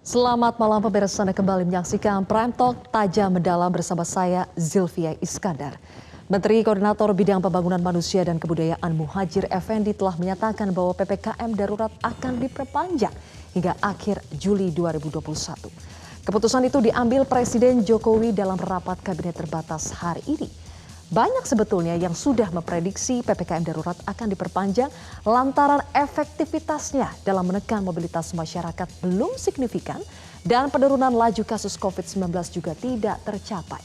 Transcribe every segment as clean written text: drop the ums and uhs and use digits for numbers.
Selamat malam pemirsa, Anda kembali menyaksikan Prime Talk Tajam Mendalam bersama saya Zilvia Iskandar. Menteri Koordinator Bidang Pembangunan Manusia dan Kebudayaan Muhadjir Effendi telah menyatakan bahwa PPKM darurat akan diperpanjang hingga akhir Juli 2021. Keputusan itu diambil Presiden Jokowi dalam rapat kabinet terbatas hari ini. Banyak sebetulnya yang sudah memprediksi PPKM darurat akan diperpanjang lantaran efektivitasnya dalam menekan mobilitas masyarakat belum signifikan dan penurunan laju kasus COVID-19 juga tidak tercapai.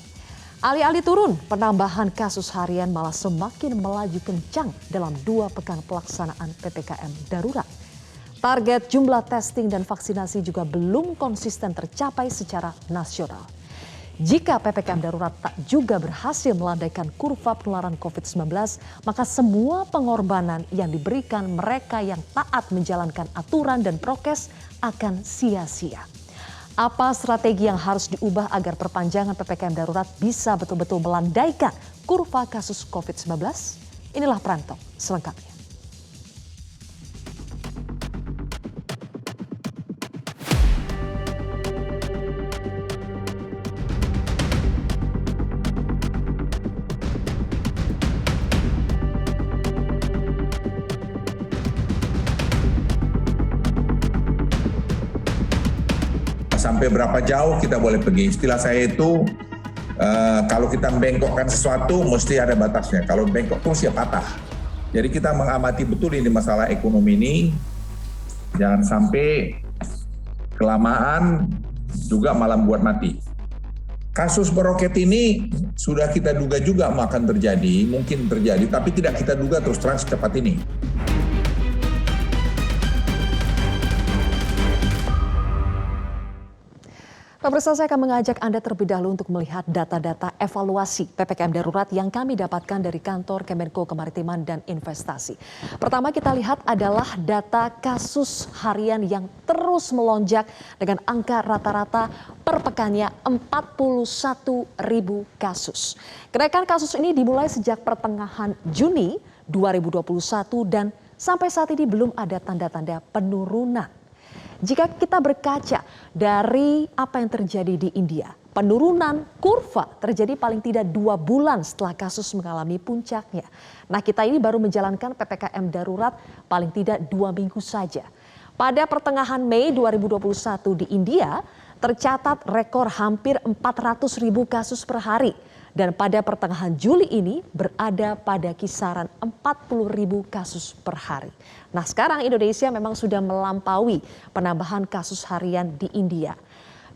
Alih-alih turun, penambahan kasus harian malah semakin melaju kencang dalam 2 pekan pelaksanaan PPKM darurat. Target jumlah testing dan vaksinasi juga belum konsisten tercapai secara nasional. Jika PPKM darurat tak juga berhasil melandaikan kurva penularan COVID-19, maka semua pengorbanan yang diberikan mereka yang taat menjalankan aturan dan prokes akan sia-sia. Apa strategi yang harus diubah agar perpanjangan PPKM darurat bisa betul-betul melandaikan kurva kasus COVID-19? Inilah Prime Talk selengkapnya. Sampai berapa jauh kita boleh pergi. Istilah saya itu kalau kita membengkokkan sesuatu mesti ada batasnya. Kalau bengkok terus ya patah. Jadi kita mengamati betul ini masalah ekonomi ini. Jangan sampai kelamaan juga malah buat mati. Kasus meroket ini sudah kita duga juga akan terjadi, mungkin terjadi, tapi tidak kita duga terus terang secepat ini. Pemirsa, saya akan mengajak Anda terlebih dahulu untuk melihat data-data evaluasi PPKM darurat yang kami dapatkan dari kantor Kemenko Kemaritiman dan Investasi. Pertama kita lihat adalah data kasus harian yang terus melonjak dengan angka rata-rata per pekannya 41.000 kasus. Kenaikan kasus ini dimulai sejak pertengahan Juni 2021 dan sampai saat ini belum ada tanda-tanda penurunan. Jika kita berkaca dari apa yang terjadi di India, penurunan kurva terjadi paling tidak 2 bulan setelah kasus mengalami puncaknya. Nah, kita ini baru menjalankan PPKM darurat paling tidak 2 minggu saja. Pada pertengahan Mei 2021 di India, tercatat rekor hampir 400.000 kasus per hari. Dan pada pertengahan Juli ini berada pada kisaran 40.000 kasus per hari. Nah, sekarang Indonesia memang sudah melampaui penambahan kasus harian di India.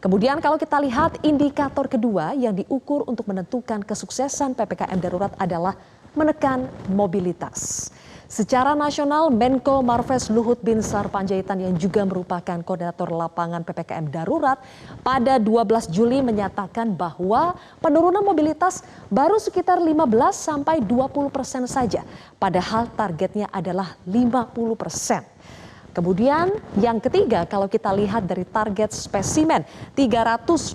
Kemudian kalau kita lihat indikator kedua yang diukur untuk menentukan kesuksesan PPKM darurat adalah menekan mobilitas. Secara nasional, Menko Marves Luhut Binsar Panjaitan yang juga merupakan koordinator lapangan PPKM darurat pada 12 Juli menyatakan bahwa penurunan mobilitas baru sekitar 15-20% saja, padahal targetnya adalah 50%. Kemudian yang ketiga, kalau kita lihat dari target spesimen 324.000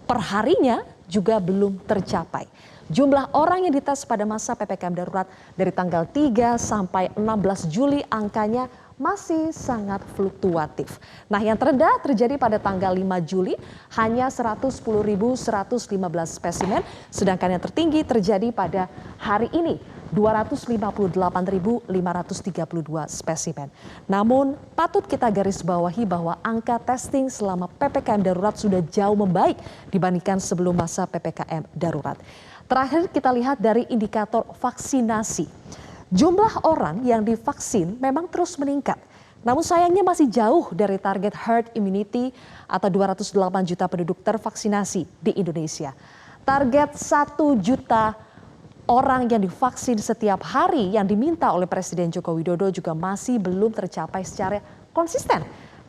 per harinya juga belum tercapai. Jumlah orang yang dites pada masa PPKM darurat dari tanggal 3 sampai 16 Juli angkanya masih sangat fluktuatif. Nah, yang terendah terjadi pada tanggal 5 Juli hanya 110.115 spesimen, sedangkan yang tertinggi terjadi pada hari ini 258.532 spesimen. Namun patut kita garis bawahi bahwa angka testing selama PPKM darurat sudah jauh membaik dibandingkan sebelum masa PPKM darurat. Terakhir kita lihat dari indikator vaksinasi. Jumlah orang yang divaksin memang terus meningkat. Namun sayangnya masih jauh dari target herd immunity atau 208 juta penduduk tervaksinasi di Indonesia. Target 1 juta orang yang divaksin setiap hari yang diminta oleh Presiden Joko Widodo juga masih belum tercapai secara konsisten.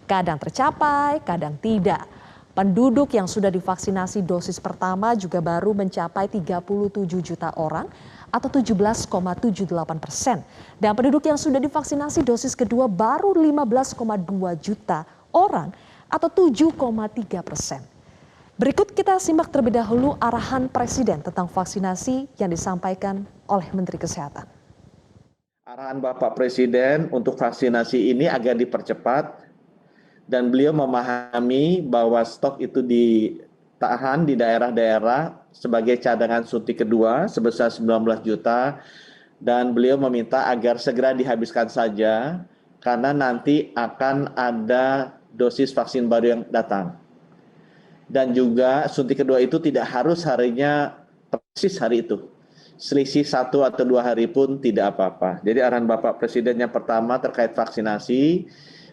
Kadang tercapai, kadang tidak. Penduduk yang sudah divaksinasi dosis pertama juga baru mencapai 37 juta orang atau 17,78%. Dan penduduk yang sudah divaksinasi dosis kedua baru 15,2 juta orang atau 7,3%. Berikut kita simak terlebih dahulu arahan Presiden tentang vaksinasi yang disampaikan oleh Menteri Kesehatan. Arahan Bapak Presiden untuk vaksinasi ini agar dipercepat dan beliau memahami bahwa stok itu ditahan di daerah-daerah sebagai cadangan suntik kedua sebesar 19 juta, dan beliau meminta agar segera dihabiskan saja karena nanti akan ada dosis vaksin baru yang datang. Dan juga suntik kedua itu tidak harus harinya persis hari itu. Selisih 1 atau 2 hari pun tidak apa-apa. Jadi arahan Bapak Presiden yang pertama terkait vaksinasi,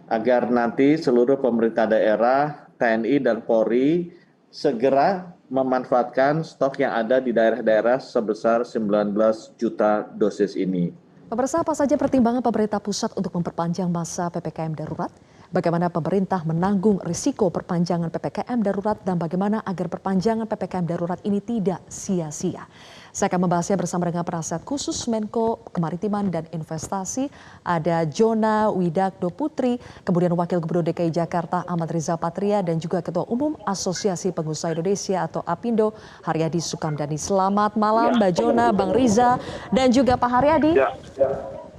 agar nanti seluruh pemerintah daerah, TNI dan Polri segera memanfaatkan stok yang ada di daerah-daerah sebesar 19 juta dosis ini. Pemirsa, apa saja pertimbangan pemerintah pusat untuk memperpanjang masa PPKM darurat? Bagaimana pemerintah menanggung risiko perpanjangan PPKM darurat dan bagaimana agar perpanjangan PPKM darurat ini tidak sia-sia? Saya akan membahasnya bersama dengan penasihat khusus Menko Kemaritiman dan Investasi, ada Jona Widakdo Putri, kemudian Wakil Gubernur DKI Jakarta Ahmad Riza Patria, dan juga Ketua Umum Asosiasi Pengusaha Indonesia atau APindo, Haryadi Sukamdhani. Selamat malam Mbak Jona, Bang Riza, dan juga Pak Haryadi.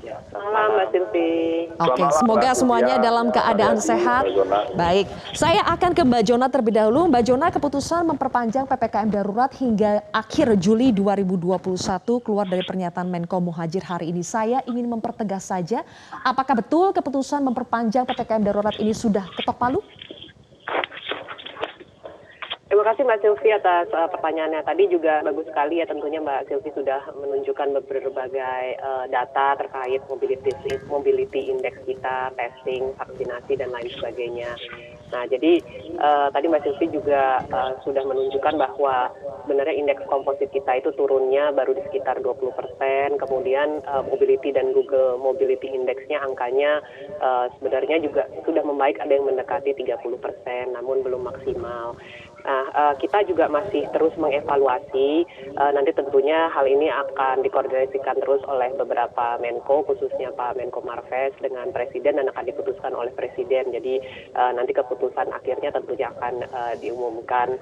Selamat Mbak Silvi. Oke, semoga semuanya dalam keadaan sehat. Baik, saya akan ke Mbak Jona terlebih dahulu. Mbak Jona, keputusan memperpanjang PPKM darurat hingga akhir Juli 2021 keluar dari pernyataan Menko Muhadjir hari ini. Saya ingin mempertegas saja, apakah betul keputusan memperpanjang PPKM darurat ini sudah ketok palu? Terima kasih Mbak Silvi atas pertanyaannya. Tadi juga bagus sekali ya, tentunya Mbak Silvi sudah menunjukkan berbagai data terkait mobility index kita, testing, vaksinasi dan lain sebagainya. Nah, jadi tadi Mbak Silvi juga sudah menunjukkan bahwa sebenarnya indeks komposit kita itu turunnya baru di sekitar 20%, kemudian mobility dan Google Mobility Index-nya angkanya sebenarnya juga sudah membaik, ada yang mendekati 30%, namun belum maksimal. Nah, kita juga masih terus mengevaluasi, nanti tentunya hal ini akan dikoordinasikan terus oleh beberapa Menko, khususnya Pak Menko Marves dengan Presiden, dan akan diputuskan oleh Presiden. Jadi nanti keputusan akhirnya tentunya akan diumumkan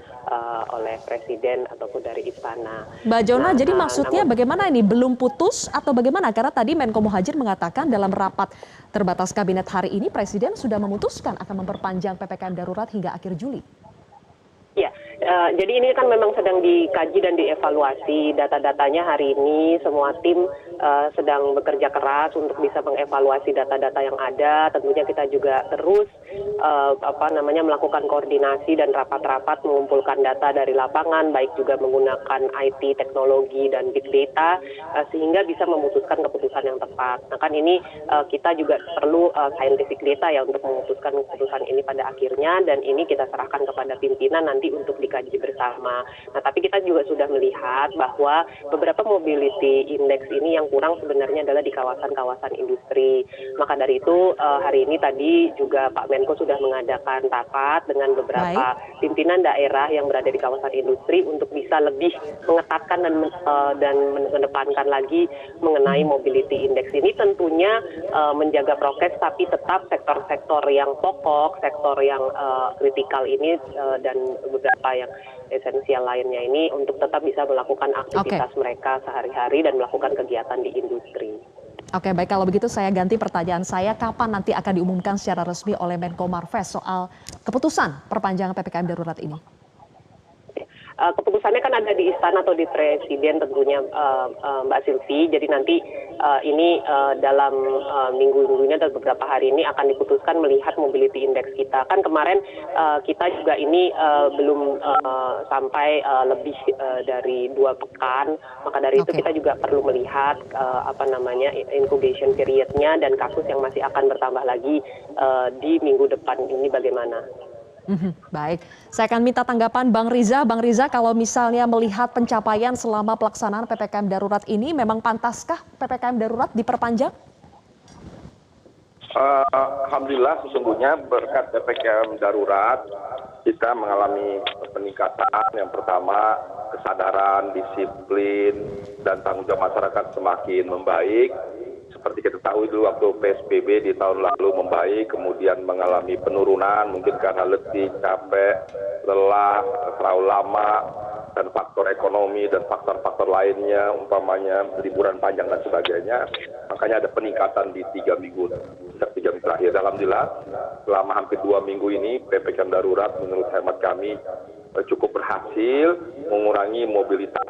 oleh Presiden ataupun dari Istana. Mbak Jona, jadi maksudnya bagaimana ini? Belum putus atau bagaimana? Karena tadi Menko Muhadjir mengatakan dalam rapat terbatas kabinet hari ini Presiden sudah memutuskan akan memperpanjang PPKM darurat hingga akhir Juli. Ya, jadi ini kan memang sedang dikaji dan dievaluasi data-datanya hari ini. Semua tim sedang bekerja keras untuk bisa mengevaluasi data-data yang ada. Tentunya kita juga terus melakukan koordinasi dan rapat-rapat mengumpulkan data dari lapangan, baik juga menggunakan IT, teknologi dan big data, sehingga bisa memutuskan keputusan yang tepat. Nah kan ini kita juga perlu scientific data ya untuk memutuskan keputusan ini pada akhirnya, dan ini kita serahkan kepada pimpinan nanti untuk dikaji bersama. Nah, tapi kita juga sudah melihat bahwa beberapa mobility index ini yang kurang sebenarnya adalah di kawasan-kawasan industri. Maka dari itu hari ini tadi juga Pak Menko sudah mengadakan rapat dengan beberapa pimpinan daerah yang berada di kawasan industri untuk bisa lebih mengetatkan dan mengedepankan lagi mengenai mobility index ini, tentunya menjaga prokes tapi tetap sektor-sektor yang pokok, sektor yang kritikal ini dan beberapa yang esensial lainnya ini untuk tetap bisa melakukan aktivitas mereka sehari-hari dan melakukan kegiatan di industri. Oke, baik, kalau begitu saya ganti pertanyaan saya, kapan nanti akan diumumkan secara resmi oleh Menko Marves soal keputusan perpanjangan PPKM darurat ini? Keputusannya kan ada di Istana atau di Presiden tentunya Mbak Silvi. Jadi nanti ini dalam minggu-minggunya dan beberapa hari ini akan diputuskan melihat mobility index kita. Kan kemarin kita juga ini belum sampai lebih dari 2 pekan. Maka dari itu kita juga perlu melihat incubation periodnya dan kasus yang masih akan bertambah lagi di minggu depan ini bagaimana. Baik, saya akan minta tanggapan Bang Riza. Bang Riza, kalau misalnya melihat pencapaian selama pelaksanaan PPKM darurat ini, memang pantaskah PPKM darurat diperpanjang? Alhamdulillah, sesungguhnya berkat PPKM darurat kita mengalami peningkatan. Yang pertama, kesadaran, disiplin, dan tanggung jawab masyarakat semakin membaik. Seperti kita tahu dulu waktu PSBB di tahun lalu membaik, kemudian mengalami penurunan mungkin karena letih, capek, lelah, terlalu lama. dan faktor ekonomi dan faktor-faktor lainnya, umpamanya liburan panjang dan sebagainya, makanya ada peningkatan di 3 minggu, sejak 3 minggu terakhir. Alhamdulillah, selama hampir 2 minggu ini, PPKM darurat menurut hemat kami cukup berhasil mengurangi mobilitas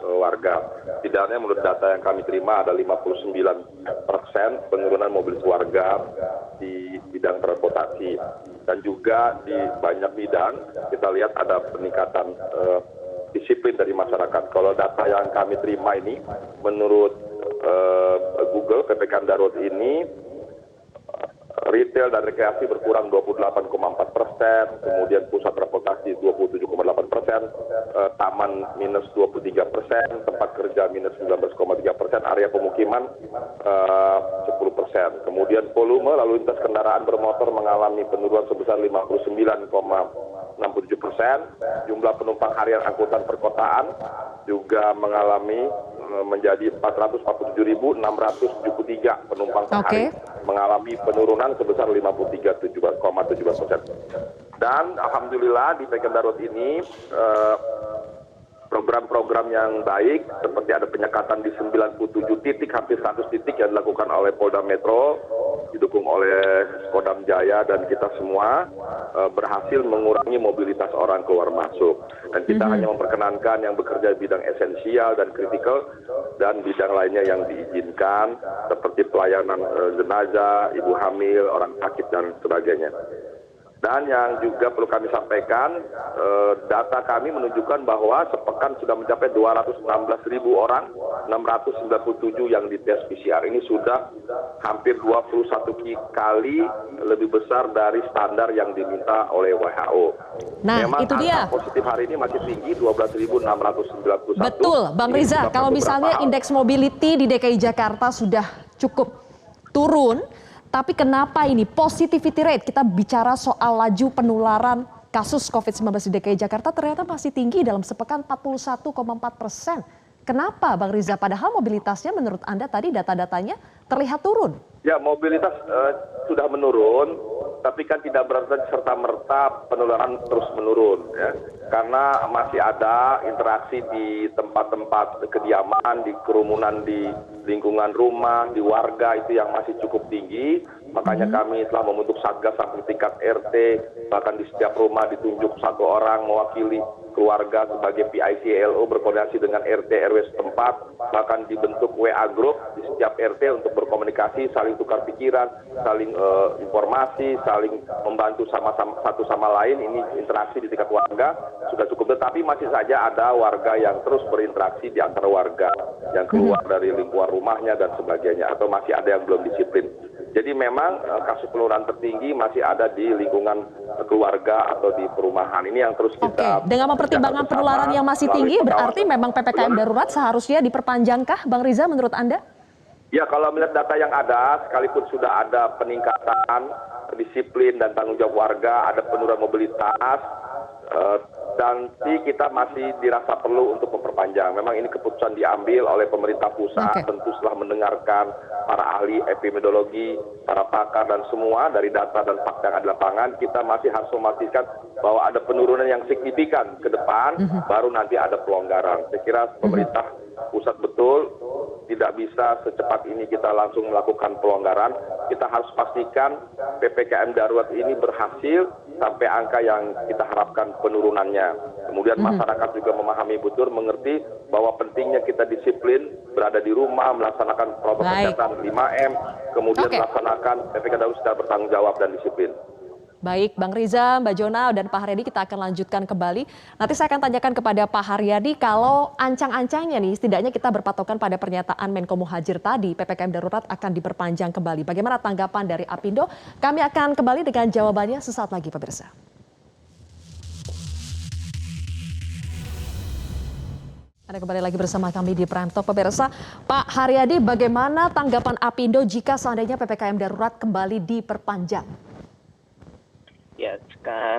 warga. Setidaknya menurut data yang kami terima ada 59% penurunan mobilitas warga di bidang transportasi. Dan juga di banyak bidang kita lihat ada peningkatan disiplin dari masyarakat. Kalau data yang kami terima ini menurut Google, PPKM darurat ini retail dan rekreasi berkurang 28,4%, kemudian pusat transportasi 27,8%, taman minus 23%, tempat kerja minus 19,3%, area pemukiman 10%. Kemudian volume lalu lintas kendaraan bermotor mengalami penurunan sebesar 59,67%, jumlah penumpang harian angkutan perkotaan juga mengalami menjadi 447.673 penumpang per hari, mengalami penurunan sebesar 53,17%. Dan alhamdulillah di PPKM darurat ini program-program yang baik seperti ada penyekatan di 97 titik, hampir 100 titik yang dilakukan oleh Polda Metro, didukung oleh Kodam Jaya dan kita semua berhasil mengurangi mobilitas orang keluar masuk. Dan kita hanya memperkenankan yang bekerja di bidang esensial dan kritikal dan bidang lainnya yang diizinkan seperti pelayanan jenazah, ibu hamil, orang sakit dan sebagainya. Dan yang juga perlu kami sampaikan, data kami menunjukkan bahwa sepekan sudah mencapai 216.000 orang, 697 yang dites PCR. Ini sudah hampir 21 kali lebih besar dari standar yang diminta oleh WHO. Nah, memang itu dia. angka positif hari ini masih tinggi, 12.691. Betul, Bang Riza. Kalau misalnya indeks mobility di DKI Jakarta sudah cukup turun, tapi kenapa ini positivity rate, kita bicara soal laju penularan kasus COVID-19 di DKI Jakarta ternyata masih tinggi dalam sepekan 41,4%. Kenapa Bang Riza? Padahal mobilitasnya menurut Anda tadi data-datanya terlihat turun. Ya, mobilitas sudah menurun, tapi kan tidak berarti serta-merta penularan terus menurun. Ya. Karena masih ada interaksi di tempat-tempat kediaman, di kerumunan di lingkungan rumah, di warga itu yang masih cukup tinggi. Makanya kami telah membentuk satgas sampai tingkat RT, bahkan di setiap rumah ditunjuk satu orang mewakili keluarga sebagai PICLO berkoordinasi dengan RT RW setempat, bahkan dibentuk WA group di setiap RT untuk berkomunikasi, saling tukar pikiran, saling informasi, saling membantu sama-sama satu sama lain. Ini interaksi di tingkat warga sudah cukup, tetapi masih saja ada warga yang terus berinteraksi di antara warga yang keluar dari lingkungan rumahnya dan sebagainya, atau masih ada yang belum disiplin. Jadi memang kasus penularan tertinggi masih ada di lingkungan keluarga atau di perumahan. Ini yang terus kita... Oke, dengan mempertimbangkan penularan yang masih tinggi, berarti memang PPKM darurat seharusnya diperpanjangkah, Bang Riza, menurut Anda? Ya, kalau melihat data yang ada, sekalipun sudah ada peningkatan disiplin dan tanggung jawab warga, ada penurunan mobilitas, dan kita masih dirasa perlu untuk memperpanjang. Memang ini keputusan diambil oleh pemerintah pusat, tentu setelah mendengarkan para ahli epidemiologi, para pakar dan semua dari data dan fakta yang ada di lapangan. Kita masih harus memastikan bahwa ada penurunan yang signifikan ke depan, baru nanti ada pelonggaran. Saya kira pemerintah pusat betul tidak bisa secepat ini kita langsung melakukan pelonggaran. Kita harus pastikan PPKM darurat ini berhasil sampai angka yang kita harapkan penurunannya. Kemudian masyarakat juga memahami betul, mengerti bahwa pentingnya kita disiplin, berada di rumah, melaksanakan protokol kesehatan 5M, kemudian melaksanakan PPKM darurat secara bertanggung jawab dan disiplin. Baik, Bang Riza, Mbak Jona, dan Pak Haryadi kita akan lanjutkan kembali. Nanti saya akan tanyakan kepada Pak Haryadi kalau ancang-ancangnya nih, setidaknya kita berpatokan pada pernyataan Menko Muhadjir tadi, PPKM darurat akan diperpanjang kembali. Bagaimana tanggapan dari Apindo? Kami akan kembali dengan jawabannya sesaat lagi, pemirsa. Anda kembali lagi bersama kami di Prime Talk, pemirsa. Pak Haryadi, bagaimana tanggapan Apindo jika seandainya PPKM darurat kembali diperpanjang? Ya,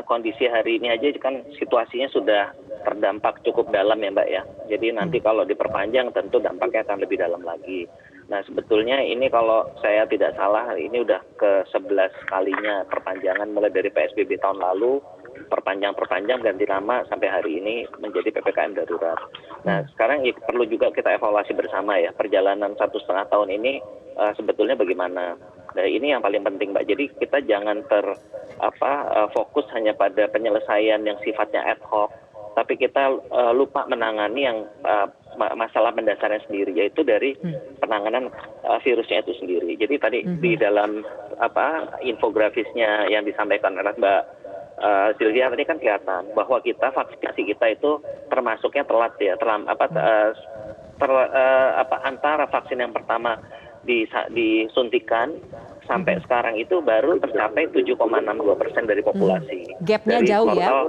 kondisi hari ini aja kan situasinya sudah terdampak cukup dalam ya Mbak ya. Jadi nanti kalau diperpanjang tentu dampaknya akan lebih dalam lagi. Nah, sebetulnya ini kalau saya tidak salah, ini udah ke-11 kalinya perpanjangan mulai dari PSBB tahun lalu, perpanjang, ganti nama sampai hari ini menjadi PPKM darurat. Nah, sekarang ya perlu juga kita evaluasi bersama ya, perjalanan 1,5 tahun ini sebetulnya bagaimana. Nah, ini yang paling penting, Mbak. Jadi kita jangan fokus hanya pada penyelesaian yang sifatnya ad hoc, tapi kita lupa menangani yang masalah mendasarnya sendiri, yaitu dari penanganan virusnya itu sendiri. Jadi tadi di dalam infografisnya yang disampaikan oleh Mbak Sylvia tadi kan kelihatan bahwa kita vaksinasi kita itu termasuknya telat ya, antara vaksin yang pertama disuntikan sampai sekarang itu baru tercapai 7,62% dari populasi. Gapnya dari jauh ya. Total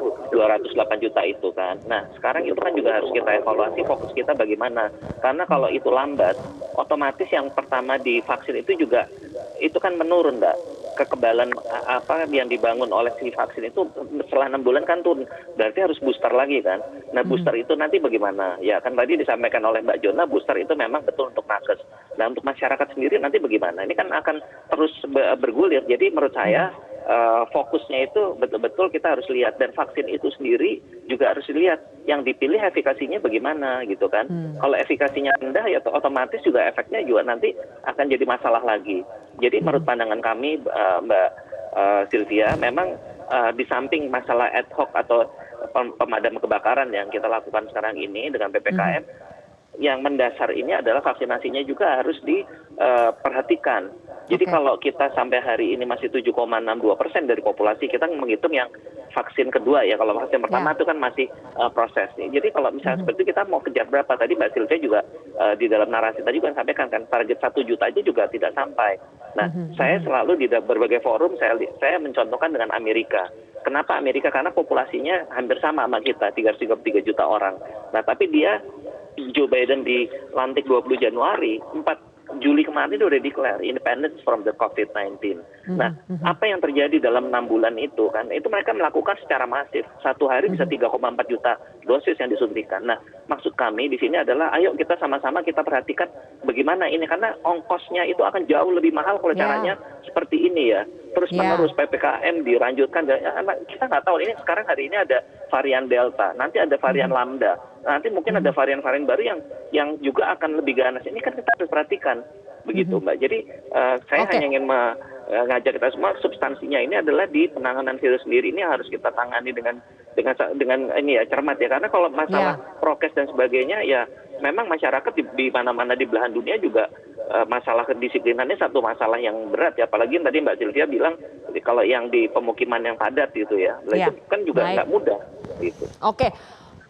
208 juta itu kan. Nah, sekarang itu kan juga harus kita evaluasi fokus kita bagaimana. Karena kalau itu lambat, otomatis yang pertama divaksin itu juga itu kan menurun, Mbak. Kekebalan yang dibangun oleh si vaksin itu setelah 6 bulan kan turun, berarti harus booster lagi kan. Nah, booster itu nanti bagaimana? Ya kan tadi disampaikan oleh Mbak Jona, booster itu memang betul untuk nakes. Nah, untuk masyarakat sendiri nanti bagaimana? Ini kan akan terus bergulir. Jadi menurut saya fokusnya itu betul-betul kita harus lihat, dan vaksin itu sendiri juga harus dilihat yang dipilih efikasinya bagaimana gitu kan. Kalau efikasinya rendah ya otomatis juga efeknya juga nanti akan jadi masalah lagi. Jadi menurut pandangan kami Mbak Sylvia, memang di samping masalah ad hoc atau pemadam kebakaran yang kita lakukan sekarang ini dengan PPKM, yang mendasar ini adalah vaksinasinya juga harus diperhatikan. Jadi kalau kita sampai hari ini masih 7,62% dari populasi, kita menghitung yang vaksin kedua ya. Kalau vaksin pertama itu kan masih proses. Jadi kalau misalnya seperti itu kita mau kejar berapa? Tadi Mbak Sylvia juga di dalam narasi tadi juga sampaikan kan target 1 juta aja juga tidak sampai. Nah, saya selalu di berbagai forum saya mencontohkan dengan Amerika. Kenapa Amerika? Karena populasinya hampir sama kita, 333 juta orang. Nah, tapi Joe Biden dilantik 20 Januari, 4 Juli kemarin itu udah declare independence from the COVID-19. Nah, apa yang terjadi dalam 6 bulan itu kan, itu mereka melakukan secara masif. Satu hari bisa 3,4 juta dosis yang disuntikan. Nah, maksud kami di sini adalah ayo kita sama-sama kita perhatikan bagaimana ini, karena ongkosnya itu akan jauh lebih mahal kalau caranya seperti ini ya. Terus menerus PPKM dilanjutkan, kita nggak tahu ini sekarang hari ini ada varian Delta, nanti ada varian Lambda, nanti mungkin ada varian-varian baru yang juga akan lebih ganas. Ini kan kita harus perhatikan begitu, Mbak. Jadi saya hanya ingin mengajak kita semua, substansinya ini adalah di penanganan virus sendiri ini harus kita tangani dengan ini ya, cermat ya. Karena kalau masalah prokes dan sebagainya ya memang masyarakat di mana-mana di belahan dunia juga masalah kedisiplinannya satu masalah yang berat ya. Apalagi tadi Mbak Sylvia bilang kalau yang di pemukiman yang padat gitu ya. Itu kan juga nggak mudah gitu. Oke.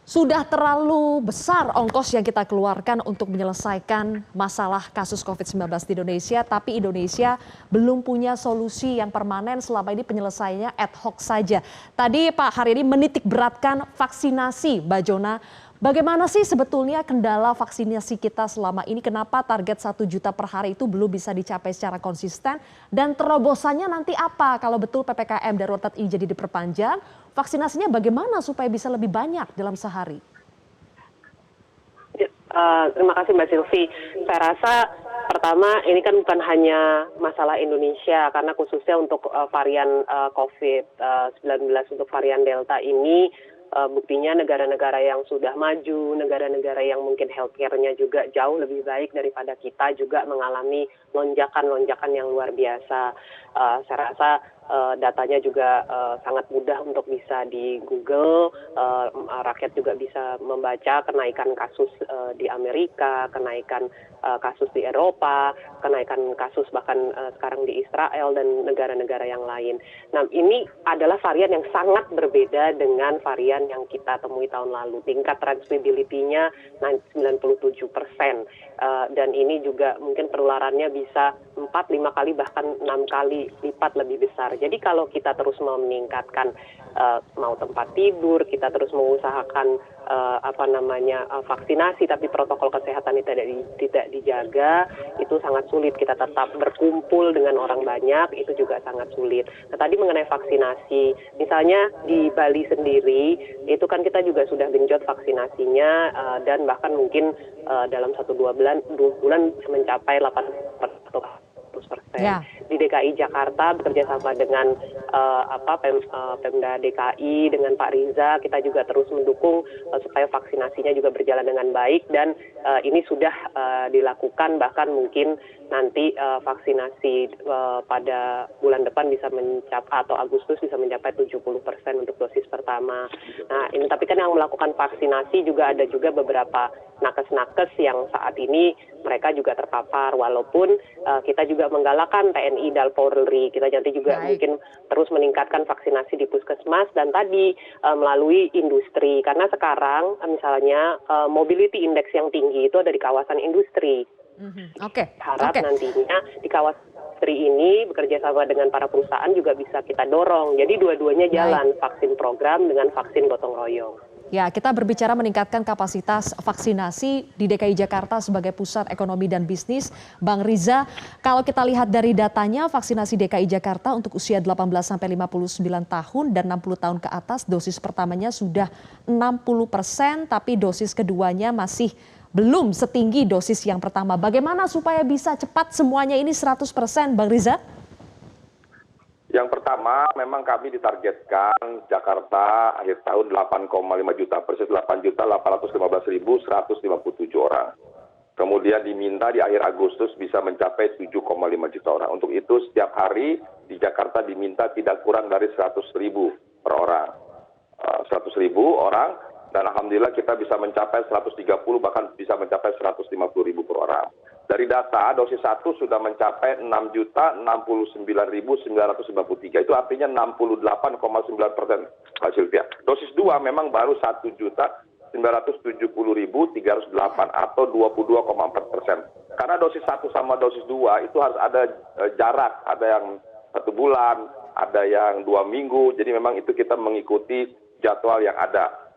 Sudah terlalu besar ongkos yang kita keluarkan untuk menyelesaikan masalah kasus COVID-19 di Indonesia, tapi Indonesia belum punya solusi yang permanen, selama ini penyelesaiannya ad hoc saja. Tadi Pak Haryadi menitik beratkan vaksinasi, Mbak Jona. Bagaimana sih sebetulnya kendala vaksinasi kita selama ini? Kenapa target 1 juta per hari itu belum bisa dicapai secara konsisten? Dan terobosannya nanti apa kalau betul PPKM darurat ini jadi diperpanjang? Vaksinasinya bagaimana supaya bisa lebih banyak dalam sehari? Terima kasih Mbak Sylvie. Saya rasa pertama ini kan bukan hanya masalah Indonesia, karena khususnya untuk varian COVID-19 untuk varian Delta ini, buktinya negara-negara yang sudah maju, negara-negara yang mungkin healthcare-nya juga jauh lebih baik daripada kita juga mengalami lonjakan-lonjakan yang luar biasa. Saya rasa datanya juga sangat mudah untuk bisa di Google, rakyat juga bisa membaca kenaikan kasus di Amerika, kenaikan kasus di Eropa, kenaikan kasus bahkan sekarang di Israel dan negara-negara yang lain. Nah, ini adalah varian yang sangat berbeda dengan varian yang kita temui tahun lalu. Tingkat transmissibility-nya 97%, dan ini juga mungkin penularannya bisa 4-5 kali bahkan 6 kali lipat lebih besar. Jadi kalau kita terus meningkatkan mau tempat tidur, kita terus mengusahakan vaksinasi, tapi protokol kesehatan tidak dijaga, itu sangat sulit. Kita tetap berkumpul dengan orang banyak, itu juga sangat sulit. Nah, tadi mengenai vaksinasi, misalnya di Bali sendiri, itu kan kita juga sudah genjot vaksinasinya, dan bahkan mungkin dalam 1-2 bulan mencapai 80%. Ya. Di DKI Jakarta bekerja sama dengan Pemda DKI, dengan Pak Riza, kita juga terus mendukung supaya vaksinasinya juga berjalan dengan baik, dan ini sudah dilakukan, bahkan mungkin nanti vaksinasi pada bulan depan bisa mencapai, atau Agustus bisa mencapai 70% untuk dosis pertama. Nah, ini tapi kan yang melakukan vaksinasi juga ada juga beberapa nakes-nakes yang saat ini mereka juga terpapar, walaupun kita juga menggalakkan TNI dan Polri, kita nanti juga mungkin terus meningkatkan vaksinasi di puskesmas, dan tadi melalui industri, karena sekarang misalnya mobility index yang tinggi itu ada di kawasan industri. Harap nantinya di kawasan industri ini bekerja sama dengan para perusahaan juga bisa kita dorong, jadi dua-duanya jalan, vaksin program dengan vaksin gotong royong. Ya, kita berbicara meningkatkan kapasitas vaksinasi di DKI Jakarta sebagai pusat ekonomi dan bisnis. Bang Riza, kalau kita lihat dari datanya, vaksinasi DKI Jakarta untuk usia 18-59 tahun dan 60 tahun ke atas, dosis pertamanya sudah 60%, tapi dosis keduanya masih belum setinggi dosis yang pertama. Bagaimana supaya bisa cepat semuanya ini 100%, Bang Riza? Yang pertama, memang kami ditargetkan Jakarta akhir tahun 8,5 juta, persis 8.815.157 orang. Kemudian diminta di akhir Agustus bisa mencapai 7,5 juta orang. Untuk itu setiap hari di Jakarta diminta tidak kurang dari 100.000 per orang. 100.000 orang, dan alhamdulillah kita bisa mencapai 130, bahkan bisa mencapai 150.000 per orang. Dari data, dosis 1 sudah mencapai 6.069.993. Itu artinya 68,9%, Pak Silvia. Dosis 2 memang baru 1.970.308 atau 22,4%. Karena dosis 1 sama dosis 2 itu harus ada jarak, ada yang 1 bulan, ada yang 2 minggu. Jadi memang itu kita mengikuti jadwal yang ada.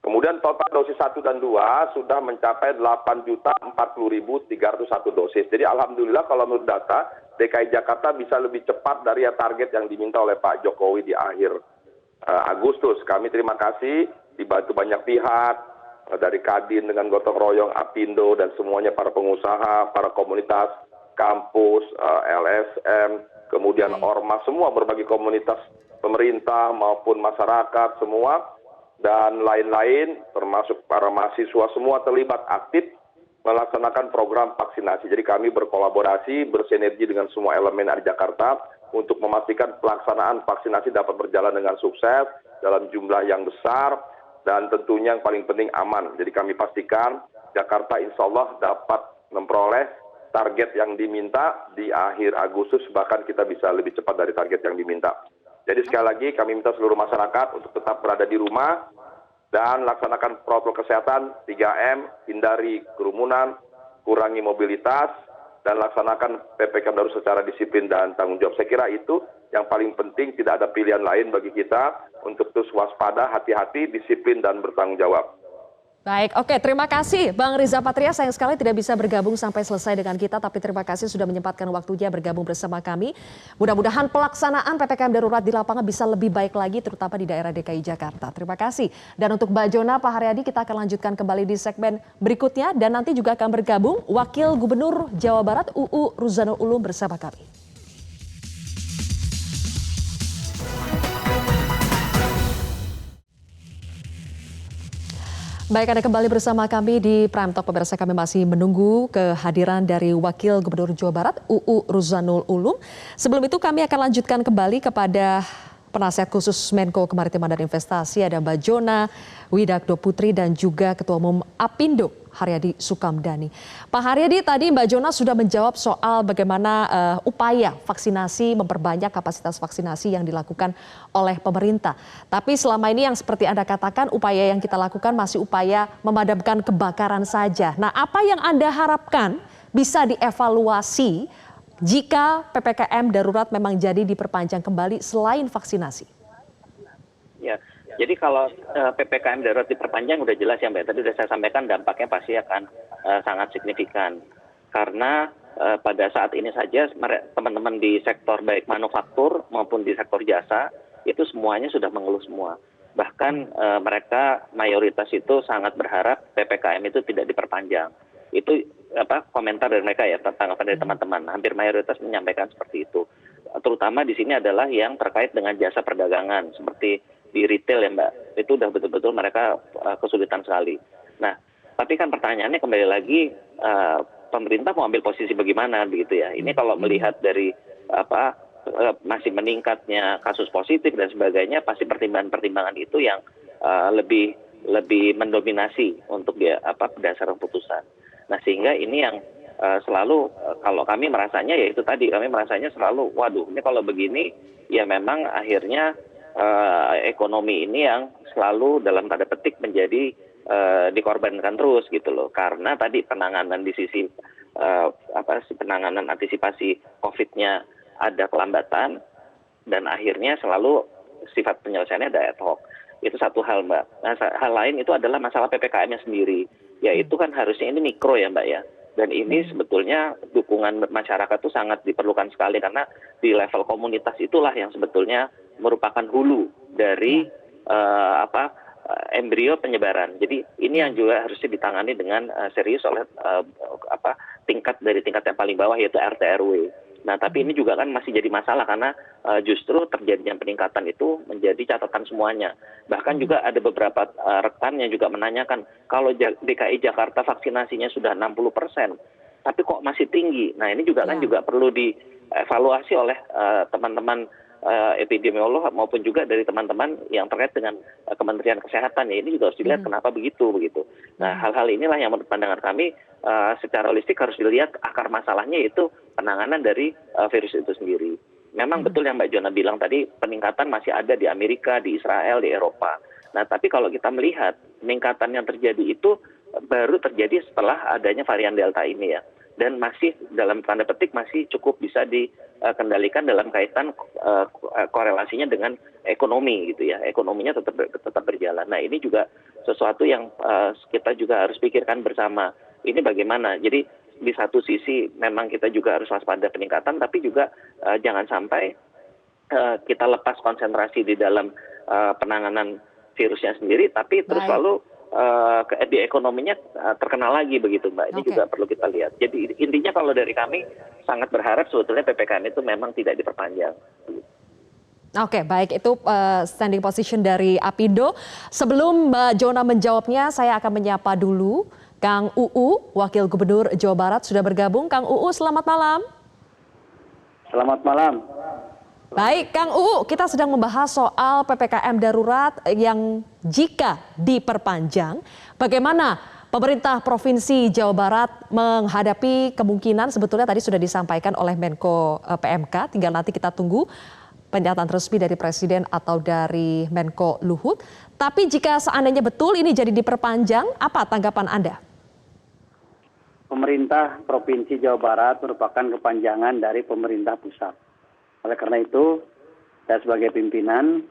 Kemudian total dosis 1 dan 2 sudah mencapai 8.040.301 dosis. Jadi alhamdulillah kalau menurut data, DKI Jakarta bisa lebih cepat dari target yang diminta oleh Pak Jokowi di akhir Agustus. Kami terima kasih, dibantu banyak pihak, dari Kadin dengan gotong royong, Apindo, dan semuanya para pengusaha, para komunitas, kampus, LSM, kemudian Ormas, semua berbagai komunitas pemerintah maupun masyarakat, semua, dan lain-lain, termasuk para mahasiswa, semua terlibat aktif melaksanakan program vaksinasi. Jadi kami berkolaborasi, bersinergi dengan semua elemen di Jakarta untuk memastikan pelaksanaan vaksinasi dapat berjalan dengan sukses dalam jumlah yang besar, dan tentunya yang paling penting aman. Jadi kami pastikan Jakarta insya Allah dapat memperoleh target yang diminta di akhir Agustus, bahkan kita bisa lebih cepat dari target yang diminta. Jadi sekali lagi kami minta seluruh masyarakat untuk tetap berada di rumah dan laksanakan protokol kesehatan 3M, hindari kerumunan, kurangi mobilitas, dan laksanakan PPKM darurat secara disiplin dan tanggung jawab. Saya kira itu yang paling penting, tidak ada pilihan lain bagi kita untuk terus waspada, hati-hati, disiplin, dan bertanggung jawab. Baik, oke, terima kasih Bang Riza Patria. Sayang sekali tidak bisa bergabung sampai selesai dengan kita, tapi terima kasih sudah menyempatkan waktunya bergabung bersama kami. Mudah-mudahan pelaksanaan PPKM darurat di lapangan bisa lebih baik lagi, terutama di daerah DKI Jakarta. Terima kasih. Dan untuk Mbak Jona, Pak Haryadi, kita akan lanjutkan kembali di segmen berikutnya, dan nanti juga akan bergabung Wakil Gubernur Jawa Barat UU Ruzanul Ulum bersama kami. Baik, Anda kembali bersama kami di Prime Talk. Pemirsa, kami masih menunggu kehadiran dari Wakil Gubernur Jawa Barat UU Ruzanul Ulum. Sebelum itu kami akan lanjutkan kembali kepada Penasihat Khusus Menko Kemaritiman dan Investasi, ada Mbak Jona Widakdo Putri, dan juga Ketua Umum Apindo Haryadi Sukamdhani. Pak Haryadi, tadi Mbak Jona sudah menjawab soal bagaimana upaya vaksinasi, memperbanyak kapasitas vaksinasi yang dilakukan oleh pemerintah. Tapi selama ini yang seperti Anda katakan, upaya yang kita lakukan masih upaya memadamkan kebakaran saja. Nah, apa yang Anda harapkan bisa dievaluasi jika PPKM darurat memang jadi diperpanjang kembali selain vaksinasi? Jadi kalau PPKM darurat diperpanjang udah jelas ya Mbak, tadi sudah saya sampaikan dampaknya pasti akan sangat signifikan. Karena pada saat ini saja teman-teman di sektor baik manufaktur maupun di sektor jasa itu semuanya sudah mengeluh semua. Bahkan mereka mayoritas itu sangat berharap PPKM itu tidak diperpanjang. Itu komentar dari mereka ya, tanggapan dari teman-teman. Hampir mayoritas menyampaikan seperti itu. Terutama di sini adalah yang terkait dengan jasa perdagangan seperti di retail ya Mbak. Itu udah betul-betul mereka kesulitan sekali. Nah, tapi kan pertanyaannya kembali lagi pemerintah mau ambil posisi bagaimana begitu ya. Ini kalau melihat dari masih meningkatnya kasus positif dan sebagainya, pasti pertimbangan-pertimbangan itu yang lebih mendominasi untuk berdasarkan putusan. Nah, sehingga ini yang selalu kalau kami merasanya ya itu tadi, kami merasanya selalu waduh ini kalau begini ya memang akhirnya ekonomi ini yang selalu dalam tanda petik menjadi dikorbankan terus gitu loh, karena tadi penanganan di sisi penanganan antisipasi COVID-nya ada kelambatan dan akhirnya selalu sifat penyelesaiannya ada ad hoc. Itu satu hal Mbak. Nah, hal lain itu adalah masalah PPKM-nya sendiri. Yaitu kan harusnya ini mikro ya Mbak ya. Dan ini sebetulnya dukungan masyarakat itu sangat diperlukan sekali karena di level komunitas itulah yang sebetulnya merupakan hulu dari embrio penyebaran. Jadi ini yang juga harusnya ditangani dengan serius oleh tingkat yang paling bawah yaitu RT RW. Nah, tapi ini juga kan masih jadi masalah karena justru terjadinya peningkatan itu menjadi catatan semuanya. Bahkan juga ada beberapa rekan yang juga menanyakan, kalau DKI Jakarta vaksinasinya sudah 60%, tapi kok masih tinggi? Nah, ini juga kan juga perlu dievaluasi oleh teman-teman epidemiolog maupun juga dari teman-teman yang terkait dengan Kementerian Kesehatan ya, ini juga harus dilihat kenapa begitu. Nah, hal-hal inilah yang menurut pandangan kami secara holistik harus dilihat akar masalahnya itu penanganan dari virus itu sendiri. Memang betul yang Mbak Jona bilang tadi, peningkatan masih ada di Amerika, di Israel, di Eropa. Nah, tapi kalau kita melihat peningkatan yang terjadi itu baru terjadi setelah adanya varian Delta ini ya. Dan masih dalam tanda petik masih cukup bisa dikendalikan dalam kaitan korelasinya dengan ekonomi gitu ya. Ekonominya tetap berjalan. Nah, ini juga sesuatu yang kita juga harus pikirkan bersama. Ini bagaimana? Jadi di satu sisi memang kita juga harus waspada peningkatan, tapi juga jangan sampai kita lepas konsentrasi di dalam penanganan virusnya sendiri, tapi terus lalu di ekonominya terkenal lagi begitu Mbak. Ini juga perlu kita lihat. Jadi intinya kalau dari kami sangat berharap sebetulnya PPKM itu memang tidak diperpanjang. Oke, baik, itu standing position dari Apindo. Sebelum Mbak Jona menjawabnya, saya akan menyapa dulu Kang UU, Wakil Gubernur Jawa Barat sudah bergabung. Kang UU, selamat malam. Selamat malam. Baik, Kang UU, kita sedang membahas soal PPKM darurat yang jika diperpanjang, bagaimana pemerintah Provinsi Jawa Barat menghadapi kemungkinan, sebetulnya tadi sudah disampaikan oleh Menko PMK, tinggal nanti kita tunggu pernyataan resmi dari Presiden atau dari Menko Luhut. Tapi jika seandainya betul ini jadi diperpanjang, apa tanggapan Anda? Pemerintah Provinsi Jawa Barat merupakan kepanjangan dari pemerintah pusat. Oleh karena itu, saya sebagai pimpinan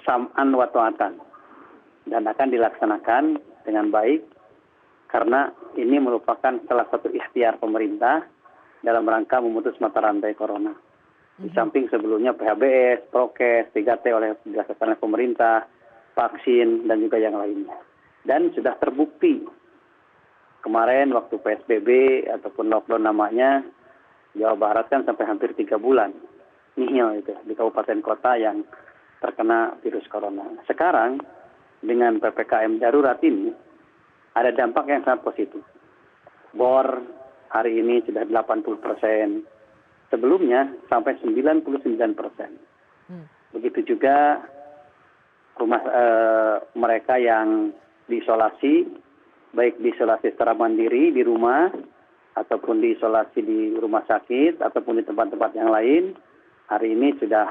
sam'an wa ta'atan dan akan dilaksanakan dengan baik karena ini merupakan salah satu ikhtiar pemerintah dalam rangka memutus mata rantai corona. Di samping sebelumnya PHBS, Prokes, 3T dilaksanakan oleh pemerintah, vaksin dan juga yang lainnya. Dan sudah terbukti kemarin waktu PSBB ataupun lockdown namanya, Jawa Barat kan sampai hampir 3 bulan nihil itu di kabupaten kota yang terkena virus corona. Sekarang dengan PPKM darurat ini ada dampak yang sangat positif. BOR hari ini sudah 80%, sebelumnya sampai 99%. Begitu juga rumah mereka yang diisolasi, baik diisolasi secara mandiri di rumah ataupun diisolasi di rumah sakit ataupun di tempat-tempat yang lain, hari ini sudah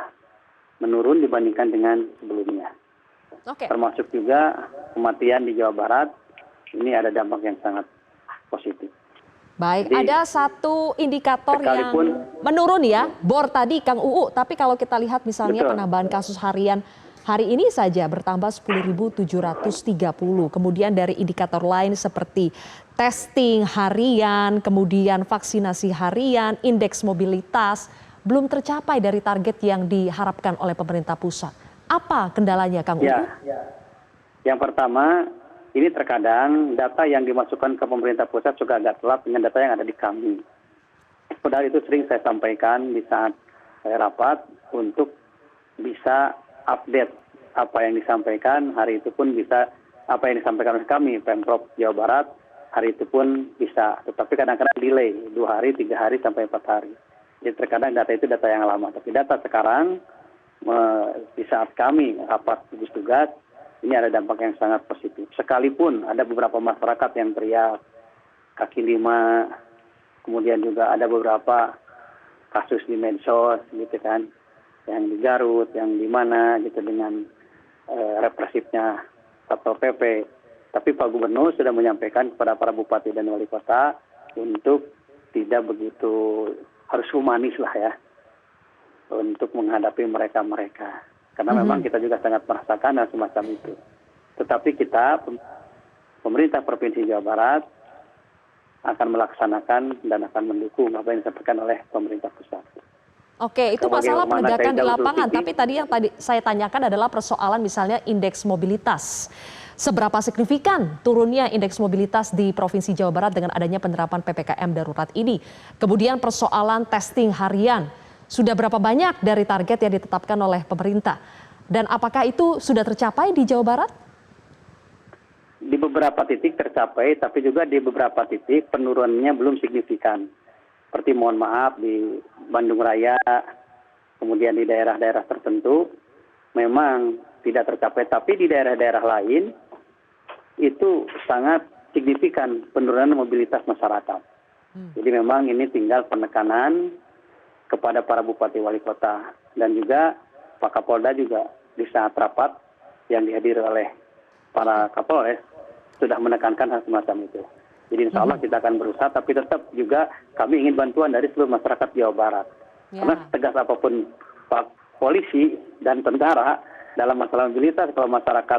menurun dibandingkan dengan sebelumnya. Termasuk juga kematian di Jawa Barat, ini ada dampak yang sangat positif. Baik, jadi, ada satu indikator yang menurun ya, BOR tadi Kang UU, tapi kalau kita lihat misalnya penambahan kasus harian Hari ini saja bertambah 10.730. Kemudian dari indikator lain seperti testing harian, kemudian vaksinasi harian, indeks mobilitas belum tercapai dari target yang diharapkan oleh pemerintah pusat. Apa kendalanya, Kang Uu? Yang pertama, ini terkadang data yang dimasukkan ke pemerintah pusat juga agak telat dengan data yang ada di kami. Padahal itu sering saya sampaikan di saat saya rapat untuk bisa update apa yang disampaikan, hari itu pun bisa apa yang disampaikan oleh kami, Pemprov Jawa Barat, hari itu pun bisa. Tetapi kadang-kadang delay, 2 hari, 3 hari, sampai 4 hari. Jadi terkadang data itu data yang lama. Tapi data sekarang, di saat kami rapat gugus tugas, ini ada dampak yang sangat positif. Sekalipun ada beberapa masyarakat yang teriak, kaki lima, kemudian juga ada beberapa kasus di medsos gitu kan, yang di Garut, yang di mana gitu dengan represifnya Satpol PP. Tapi Pak Gubernur sudah menyampaikan kepada para bupati dan wali kota untuk tidak begitu, harus humanis lah ya, untuk menghadapi mereka-mereka. Karena memang kita juga sangat merasakan hal semacam itu. Tetapi kita, pemerintah Provinsi Jawa Barat, akan melaksanakan dan akan mendukung apa yang disampaikan oleh pemerintah pusat. Oke, itu masalah Bagaimana penegakan saya di jauh lapangan. lebih Tapi tadi yang saya tanyakan adalah persoalan misalnya indeks mobilitas. Seberapa signifikan turunnya indeks mobilitas di Provinsi Jawa Barat dengan adanya penerapan PPKM darurat ini? Kemudian persoalan testing harian. Sudah berapa banyak dari target yang ditetapkan oleh pemerintah? Dan apakah itu sudah tercapai di Jawa Barat? Di beberapa titik tercapai, tapi juga di beberapa titik penurunannya belum signifikan. Seperti mohon maaf di Bandung Raya, kemudian di daerah-daerah tertentu memang tidak tercapai. Tapi di daerah-daerah lain itu sangat signifikan penurunan mobilitas masyarakat. Jadi memang ini tinggal penekanan kepada para bupati wali kota. Dan juga Pak Kapolda juga di saat rapat yang dihadiri oleh para Kapolres sudah menekankan hal semacam itu. Jadi insya Allah kita akan berusaha, tapi tetap juga kami ingin bantuan dari seluruh masyarakat Jawa Barat. Karena setegas apapun Pak Polisi dan tentara dalam masalah mobilitas, kalau masyarakat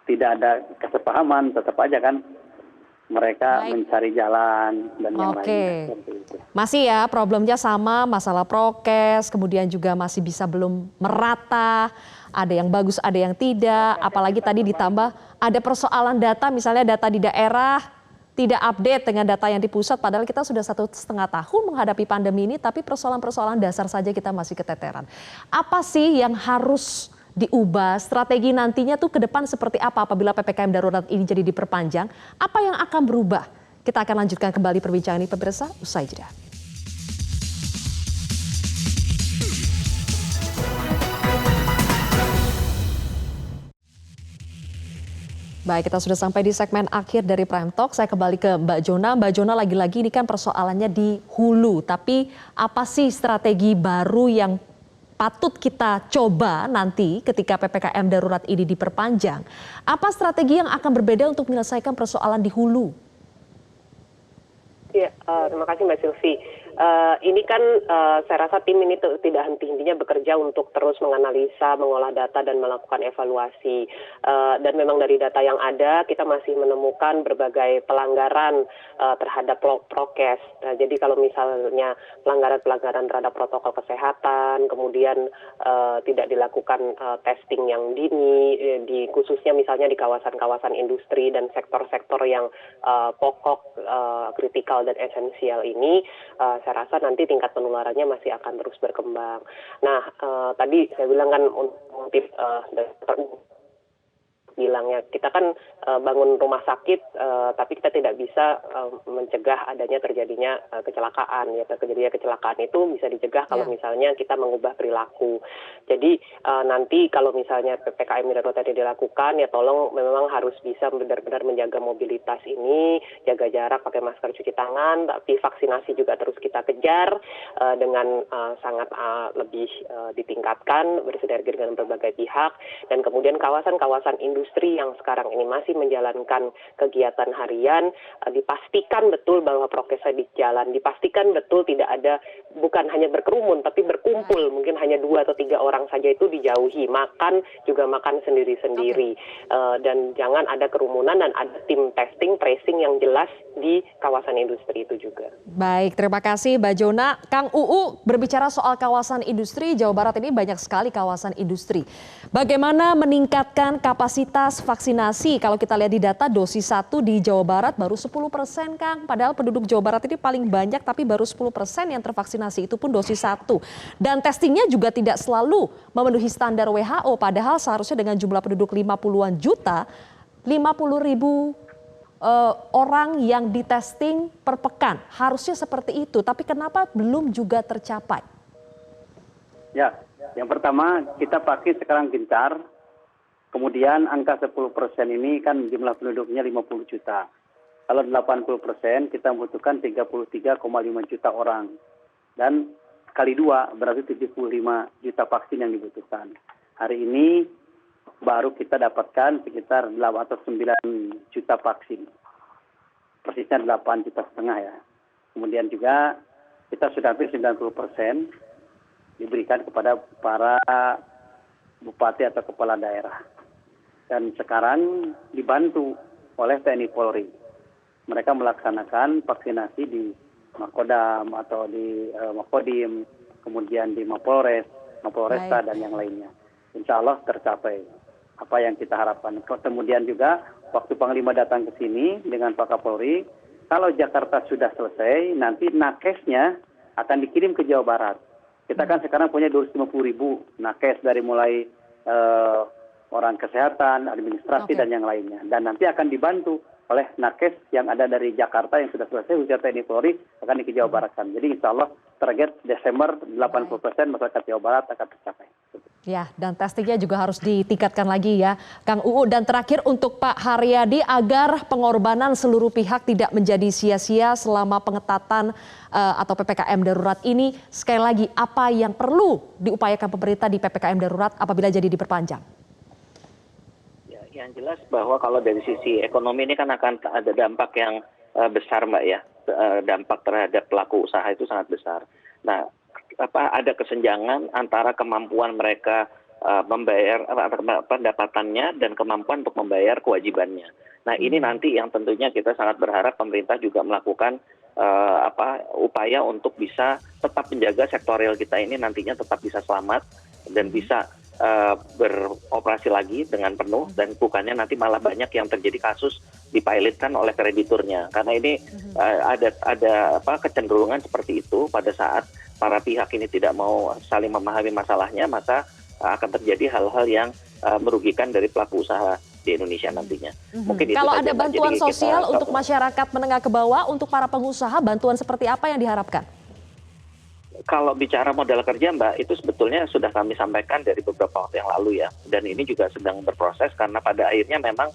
tidak ada kesepahaman, tetap aja kan mereka mencari jalan dan yang lainnya. Masih ya problemnya sama, masalah prokes, kemudian juga masih bisa belum merata, ada yang bagus, ada yang tidak, apalagi tadi ditambah ada persoalan data, misalnya data di daerah tidak update dengan data yang di pusat, padahal kita sudah 1,5 tahun menghadapi pandemi ini, tapi persoalan-persoalan dasar saja kita masih keteteran. Apa sih yang harus diubah, strategi nantinya tuh ke depan seperti apa apabila PPKM darurat ini jadi diperpanjang, apa yang akan berubah? Kita akan lanjutkan kembali perbincangan ini pemirsa, usai jeda. Baik, kita sudah sampai di segmen akhir dari Prime Talk. Saya kembali ke Mbak Jona. Mbak Jona, lagi-lagi ini kan persoalannya di hulu. Tapi apa sih strategi baru yang patut kita coba nanti ketika PPKM darurat ini diperpanjang? Apa strategi yang akan berbeda untuk menyelesaikan persoalan di hulu? Ya, terima kasih Mbak Sylvie. Ini kan saya rasa tim ini tidak henti-hentinya bekerja untuk terus menganalisa, mengolah data dan melakukan evaluasi. Dan memang dari data yang ada kita masih menemukan berbagai pelanggaran terhadap prokes. Nah, jadi kalau misalnya pelanggaran-pelanggaran terhadap protokol kesehatan, kemudian tidak dilakukan testing yang dini, khususnya misalnya di kawasan-kawasan industri dan sektor-sektor yang pokok, kritikal dan esensial ini, saya rasa nanti tingkat penularannya masih akan terus berkembang. Nah, tadi saya bilang kan untuk bilangnya kita kan bangun rumah sakit, tapi kita tidak bisa mencegah adanya terjadinya kecelakaan. Ya, terjadinya kecelakaan itu bisa dicegah kalau misalnya kita mengubah perilaku. Jadi nanti kalau misalnya PPKM darurat tadi dilakukan, ya tolong memang harus bisa benar-benar menjaga mobilitas ini, jaga jarak, pakai masker, cuci tangan, tapi vaksinasi juga terus kita kejar dengan sangat lebih ditingkatkan, bersinergi dengan berbagai pihak, dan kemudian kawasan-kawasan industri industri yang sekarang ini masih menjalankan kegiatan harian, dipastikan betul bahwa prokesnya dijalan, dipastikan betul tidak ada, bukan hanya berkerumun tapi berkumpul, mungkin hanya 2 atau 3 orang saja itu dijauhi, makan juga makan sendiri-sendiri, dan jangan ada kerumunan dan ada tim testing, tracing yang jelas di kawasan industri itu juga. Baik, terima kasih Mbak Jona. Kang UU, berbicara soal kawasan industri, Jawa Barat ini banyak sekali kawasan industri. Bagaimana meningkatkan kapasitas vaksinasi? Kalau kita lihat di data dosis 1 di Jawa Barat baru 10%, Kang. Padahal penduduk Jawa Barat ini paling banyak tapi baru 10% yang tervaksinasi, itu pun dosis 1. Dan testingnya juga tidak selalu memenuhi standar WHO, padahal seharusnya dengan jumlah penduduk 50-an juta, 50.000 orang yang ditesting per pekan. Harusnya seperti itu, tapi kenapa belum juga tercapai? Ya, yang pertama kita pakai sekarang gencar, kemudian angka 10% ini kan jumlah penduduknya 50 juta. Kalau 80% kita membutuhkan 33,5 juta orang. Dan kali 2 berarti 75 juta vaksin yang dibutuhkan. Hari ini baru kita dapatkan sekitar 8 atau 9 juta vaksin. Persisnya 8,5 juta ya. Kemudian juga kita sudah hampir 90% diberikan kepada para bupati atau kepala daerah. Dan sekarang dibantu oleh TNI Polri. Mereka melaksanakan vaksinasi di Makodam atau di Makodim, kemudian di Mapolres, Mapolresta dan yang lainnya. Insya Allah tercapai apa yang kita harapkan. Kemudian juga waktu Panglima datang ke sini dengan Pak Kapolri, kalau Jakarta sudah selesai, nanti nakesnya akan dikirim ke Jawa Barat. Kita kan sekarang punya 250.000 nakes dari mulai orang kesehatan, administrasi dan yang lainnya. Dan nanti akan dibantu oleh nakes yang ada dari Jakarta yang sudah selesai usia TNI Polri akan di Jawa Barat kan. Jadi insya Allah target Desember 80% masyarakat Jawa Barat akan tercapai. Ya, dan testingnya juga harus ditingkatkan lagi ya, Kang UU. Dan terakhir untuk Pak Haryadi, agar pengorbanan seluruh pihak tidak menjadi sia-sia selama pengetatan atau PPKM darurat ini, sekali lagi apa yang perlu diupayakan pemerintah di PPKM darurat apabila jadi diperpanjang? Ya, yang jelas bahwa kalau dari sisi ekonomi ini kan akan ada dampak yang besar, Mbak ya. Dampak terhadap pelaku usaha itu sangat besar. Nah, ada kesenjangan antara kemampuan mereka membayar pendapatannya dan kemampuan untuk membayar kewajibannya. Nah, ini nanti yang tentunya kita sangat berharap pemerintah juga melakukan upaya untuk bisa tetap menjaga sektorial kita ini nantinya tetap bisa selamat dan bisa beroperasi lagi dengan penuh, dan bukannya nanti malah banyak yang terjadi kasus dipilotkan oleh krediturnya. Karena ini ada kecenderungan seperti itu pada saat para pihak ini tidak mau saling memahami masalahnya, maka akan terjadi hal-hal yang merugikan dari pelaku usaha di Indonesia nantinya. Mungkin kalau itu ada bantuan sosial untuk masyarakat menengah ke bawah, untuk para pengusaha, bantuan seperti apa yang diharapkan? Kalau bicara modal kerja, Mbak, itu sebetulnya sudah kami sampaikan dari beberapa waktu yang lalu ya. Dan ini juga sedang berproses karena pada akhirnya memang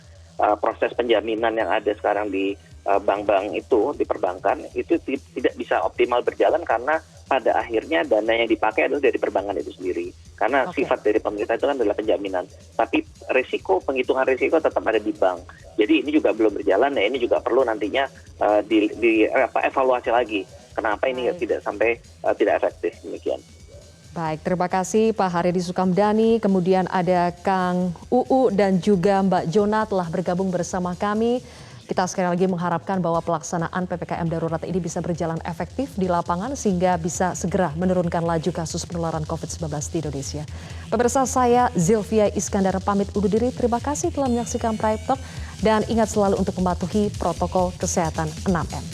proses penjaminan yang ada sekarang di bank-bank itu, di perbankan, itu tidak bisa optimal berjalan karena pada akhirnya dana yang dipakai adalah dari perbankan itu sendiri. Karena sifat dari pemerintah itu kan adalah penjaminan. Tapi penghitungan risiko tetap ada di bank. Jadi ini juga belum berjalan, ya ini juga perlu nantinya evaluasi lagi. Kenapa ini tidak sampai tidak efektif, demikian. Baik, terima kasih Pak Haryadi Sukamdhani, kemudian ada Kang UU dan juga Mbak Jona telah bergabung bersama kami. Kita sekali lagi mengharapkan bahwa pelaksanaan PPKM darurat ini bisa berjalan efektif di lapangan sehingga bisa segera menurunkan laju kasus penularan COVID-19 di Indonesia. Pemirsa, saya Zilvia Iskandar pamit undur diri. Terima kasih telah menyaksikan Prime Talk dan ingat selalu untuk mematuhi protokol kesehatan 6M.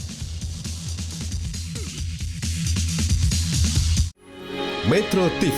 Metro TV,